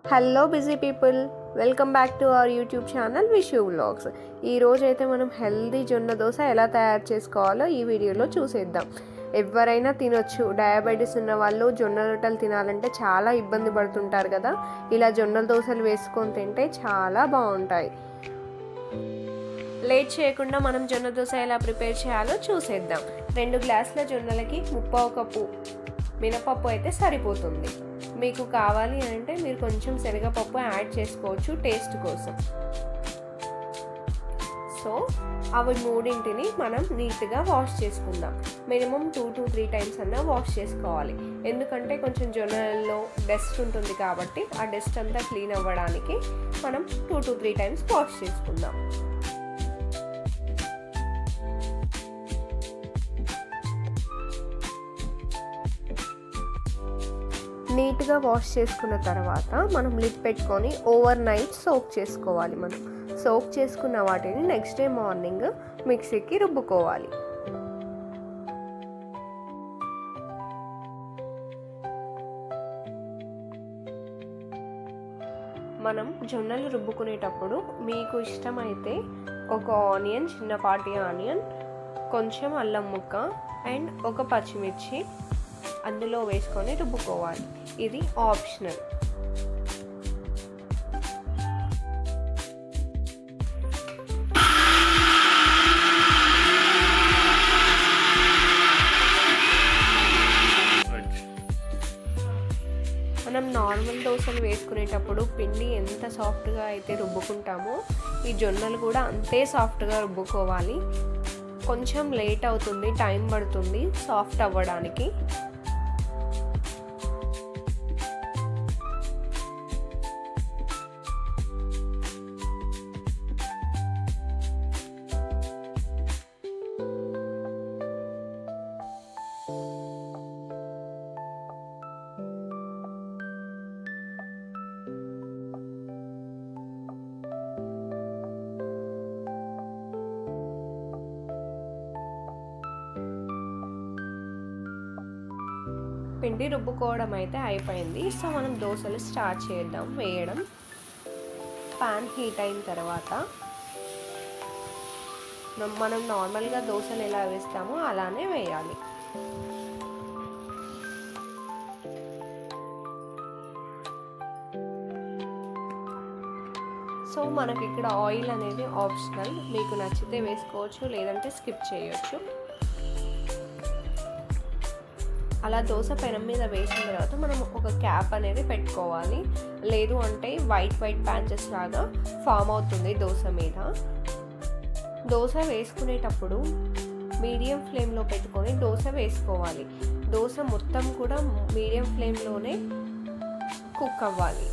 Hello busy people, welcome back to our YouTube channel Vishu vlogs. ఈరోజు అయితే మనం healthy జొన్న దోశ ఎలా తయారు చేసుకోవాలో ఈ వీడియోలో చూసేద్దాం. ఎవరైనా తినొచ్చు. డయాబెటీస్ ఉన్న వాళ్ళు జొన్న రొట్టెలు తినాలంటే చాలా ఇబ్బంది పడుతుంటారు కదా. ఇలా జొన్న దోశలు వేసుకొని తింటే చాలా బాగుంటాయి. లేట్ చేయకుండా మనం జొన్న దోశ ఎలా ప్రిపేర్ చేయాలో చూసేద్దాం. 2 గ్లాసుల జొన్నలకి 1/2 కప్పు మినపప్పు అయితే సరిపోతుంది. మీకు కావాలి అంటే మీరు కొంచెం శనగపప్పు యాడ్ చేసుకోవచ్చు టేస్ట్ కోసం. సో అవి మూడింటిని మనం నీట్గా వాష్ చేసుకుందాం. మినిమం 2 to 3 టైమ్స్ అన్నా వాష్ చేసుకోవాలి. ఎందుకంటే కొంచెం జొన్నలలో డస్ట్ ఉంటుంది కాబట్టి ఆ డస్ట్ అంతా క్లీన్ అవ్వడానికి మనం 2 to 3 టైమ్స్ వాష్ చేసుకుందాం. నీట్గా వాష్ చేసుకున్న తర్వాత మనం లిడ్ పెట్టుకొని ఓవర్ నైట్ సోక్ చేసుకోవాలి. మనం సోక్ చేసుకున్న వాటిని నెక్స్ట్ డే మార్నింగ్ మిక్సీకి రుబ్బుకోవాలి. మనం జొన్నలు రుబ్బుకునేటప్పుడు మీకు ఇష్టమైతే ఒక ఆనియన్, చిన్నపాటి ఆనియన్, కొంచెం అల్లం ముక్క అండ్ ఒక పచ్చిమిర్చి అందులో వేసుకొని రుబ్బుకోవాలి. ఇది ఆప్షనల్. మనం నార్మల్ దోశలు వేసుకునేటప్పుడు పిండి ఎంత సాఫ్ట్గా అయితే రుబ్బుకుంటామో ఈ జొన్నలు కూడా అంతే సాఫ్ట్గా రుబ్బుకోవాలి. కొంచెం లేట్ అవుతుంది, టైం పడుతుంది సాఫ్ట్ అవ్వడానికి. పిండి రుబ్బుకోవడం అయితే అయిపోయింది. సో మనం దోశలు స్టార్ట్ చేద్దాం వేయడం. పాన్ హీట్ అయిన తర్వాత మనం నార్మల్గా దోశలు ఎలా వేస్తామో అలానే వేయాలి. సో మనకి ఇక్కడ ఆయిల్ అనేది ఆప్షనల్. మీకు నచ్చితే వేసుకోవచ్చు, లేదంటే స్కిప్ చేయొచ్చు. అలా దోశ పెనం మీద వేసిన తర్వాత మనం ఒక క్యాప్ అనేది పెట్టుకోవాలి. లేదు అంటే వైట్ ప్యాంచెస్ లాగా ఫామ్ అవుతుంది దోశ మీద. దోశ వేసుకునేటప్పుడు మీడియం ఫ్లేమ్లో పెట్టుకొని దోశ వేసుకోవాలి. దోశ మొత్తం కూడా మీడియం ఫ్లేమ్లోనే కుక్ అవ్వాలి.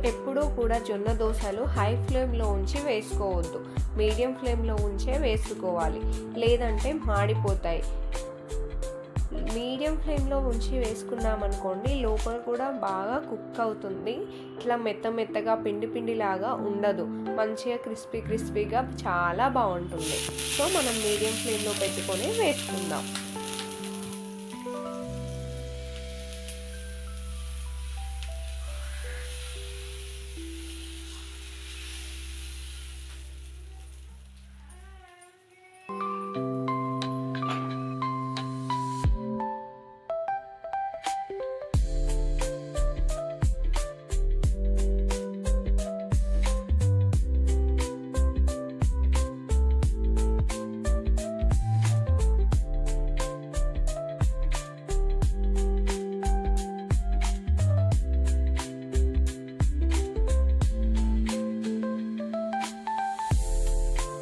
ఎప్పుడూ కూడా జొన్న దోశలు హై ఫ్లేమ్లో ఉంచి వేసుకోవద్దు, మీడియం ఫ్లేమ్లో ఉంచే వేసుకోవాలి, లేదంటే మాడిపోతాయి. మీడియం ఫ్లేమ్లో ఉంచి వేసుకున్నామనుకోండి లోపల కూడా బాగా కుక్ అవుతుంది. ఇట్లా మెత్తగా పిండి లాగా ఉండదు, మంచిగా క్రిస్పీగా చాలా బాగుంటుంది. సో మనం మీడియం ఫ్లేమ్లో పెట్టుకొని వేసుకుందాం.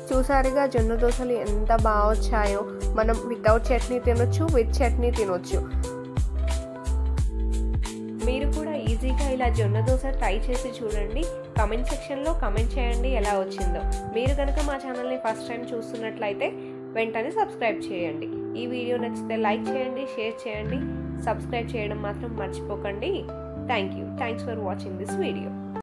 చూసారుగా జొన్న దోశలు ఎంత బాగా వచ్చాయో. మనం వితౌట్ చట్నీ తినొచ్చు, విత్ చట్నీ తినొచ్చు. మీరు కూడా ఈజీగా ఇలా జొన్న దోశ ట్రై చేసి చూడండి. కామెంట్ సెక్షన్లో కామెంట్ చేయండి ఎలా వచ్చిందో. మీరు కనుక మా ఛానల్ని ఫస్ట్ టైం చూస్తున్నట్లయితే వెంటనే సబ్స్క్రైబ్ చేయండి. ఈ వీడియో నచ్చితే లైక్ చేయండి, షేర్ చేయండి, సబ్స్క్రైబ్ చేయడం మాత్రం మర్చిపోకండి. Thanks for watching this video.